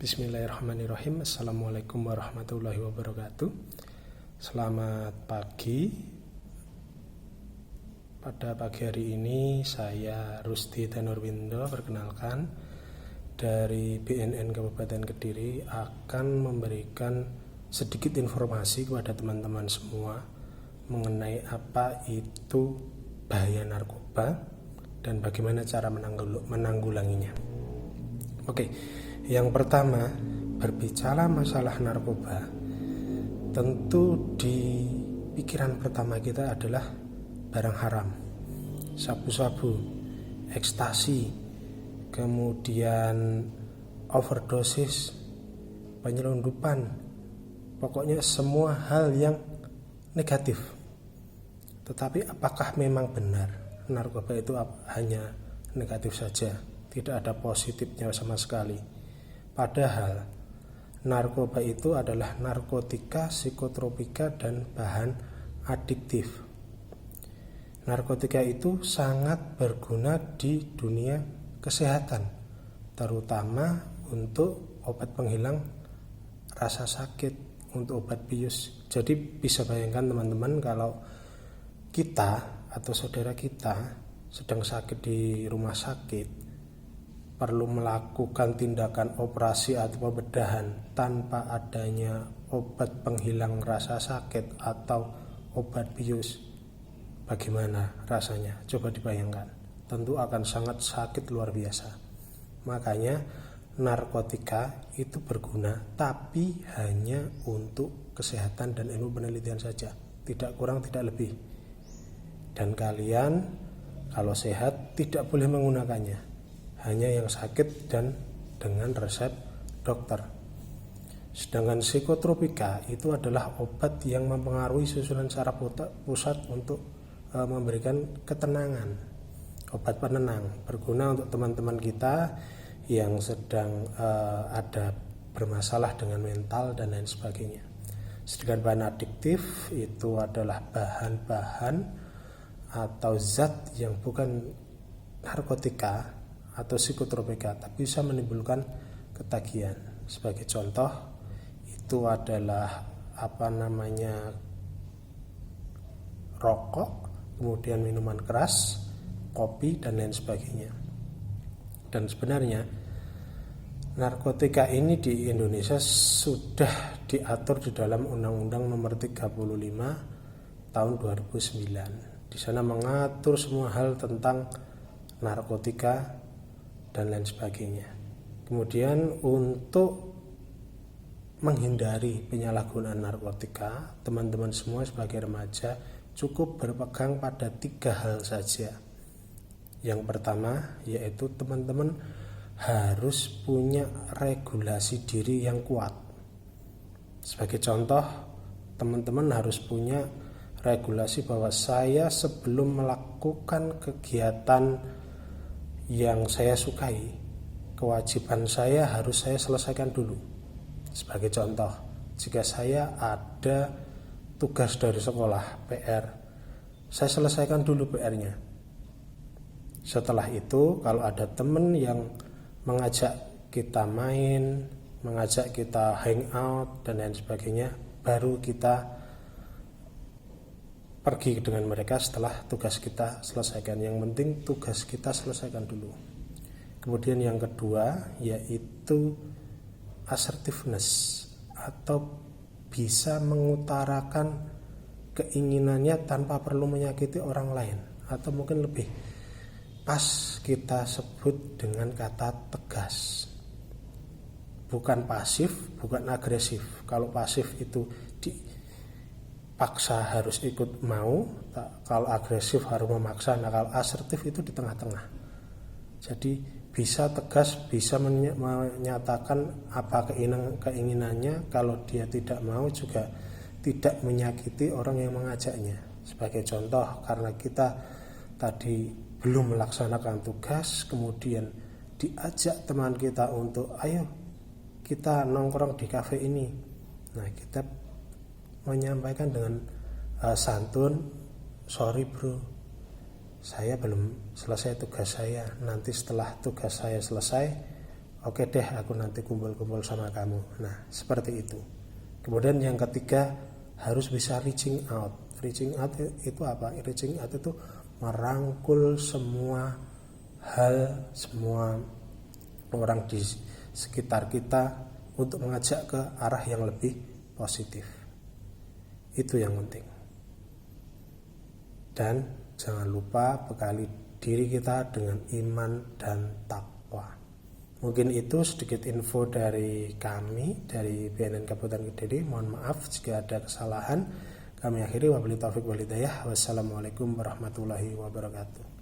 Bismillahirrahmanirrahim. Assalamualaikum warahmatullahi wabarakatuh. Selamat pagi. Pada pagi hari ini saya Rusdi Tenurwindo, perkenalkan, dari BNN Kabupaten Kediri akan memberikan sedikit informasi kepada teman-teman semua mengenai apa itu bahaya narkoba dan bagaimana cara menanggulanginya. Oke. Yang pertama, berbicara masalah narkoba, tentu di pikiran pertama kita adalah barang haram, sabu-sabu, ekstasi, kemudian overdosis, penyelundupan, pokoknya semua hal yang negatif. Tetapi apakah memang benar narkoba itu hanya negatif saja, tidak ada positifnya sama sekali? Padahal narkoba itu adalah narkotika, psikotropika, dan bahan adiktif. Narkotika itu sangat berguna di dunia kesehatan, terutama untuk obat penghilang rasa sakit, untuk obat bius. Jadi bisa bayangkan teman-teman, kalau kita atau saudara kita sedang sakit di rumah sakit, perlu melakukan tindakan operasi atau pembedahan tanpa adanya obat penghilang rasa sakit atau obat bius, bagaimana rasanya? Coba dibayangkan, tentu akan sangat sakit luar biasa. Makanya narkotika itu berguna, tapi hanya untuk kesehatan dan ilmu penelitian saja, tidak kurang tidak lebih. Dan kalian kalau sehat tidak boleh menggunakannya, hanya yang sakit dan dengan resep dokter. Sedangkan psikotropika itu adalah obat yang mempengaruhi susunan saraf pusat untuk memberikan ketenangan, obat penenang, berguna untuk teman-teman kita yang sedang ada bermasalah dengan mental dan lain sebagainya. Sedangkan bahan adiktif itu adalah bahan-bahan atau zat yang bukan narkotika atau psikotropika, tapi bisa menimbulkan ketagihan. Sebagai contoh, itu adalah rokok, kemudian minuman keras, kopi, dan lain sebagainya. Dan sebenarnya narkotika ini di Indonesia sudah diatur di dalam Undang-Undang Nomor 35 Tahun 2009. Di sana mengatur semua hal tentang narkotika dan lain sebagainya. Kemudian untuk menghindari penyalahgunaan narkotika, teman-teman semua sebagai remaja cukup berpegang pada 3 hal saja. Yang pertama yaitu teman-teman harus punya regulasi diri yang kuat. Sebagai contoh, teman-teman harus punya regulasi bahwa saya sebelum melakukan kegiatan yang saya sukai, kewajiban saya harus saya selesaikan dulu. Sebagai contoh, jika saya ada tugas dari sekolah, PR, saya selesaikan dulu PR-nya. Setelah itu, kalau ada teman yang mengajak kita main, mengajak kita hangout dan lain sebagainya, baru kita pergi dengan mereka setelah tugas kita selesaikan. Yang penting tugas kita selesaikan dulu. Kemudian yang kedua yaitu assertiveness, atau bisa mengutarakan keinginannya tanpa perlu menyakiti orang lain, atau mungkin lebih pas kita sebut dengan kata tegas. Bukan pasif, bukan agresif. Kalau pasif itu paksa harus ikut mau, kalau agresif harus memaksa. Nah, kalau asertif itu di tengah-tengah. Jadi bisa tegas, bisa menyatakan apa keinginannya. Kalau dia tidak mau juga tidak menyakiti orang yang mengajaknya. Sebagai contoh, karena kita tadi belum melaksanakan tugas, kemudian diajak teman kita untuk ayo kita nongkrong di kafe ini. Nah, kita menyampaikan dengan santun, sorry bro, saya belum selesai tugas saya, nanti setelah tugas saya selesai oke deh aku nanti kumpul-kumpul sama kamu. Nah seperti itu. Kemudian yang ketiga, harus bisa reaching out. Reaching out itu apa? Reaching out itu merangkul semua hal, semua orang di sekitar kita untuk mengajak ke arah yang lebih positif. Itu yang penting. Dan jangan lupa bekali diri kita dengan iman dan takwa. Mungkin itu sedikit info dari kami, dari BNN Kabupaten Kediri. Mohon maaf jika ada kesalahan. Kami akhiri, wabillahi taufiq wal hidayah. Wassalamualaikum warahmatullahi wabarakatuh.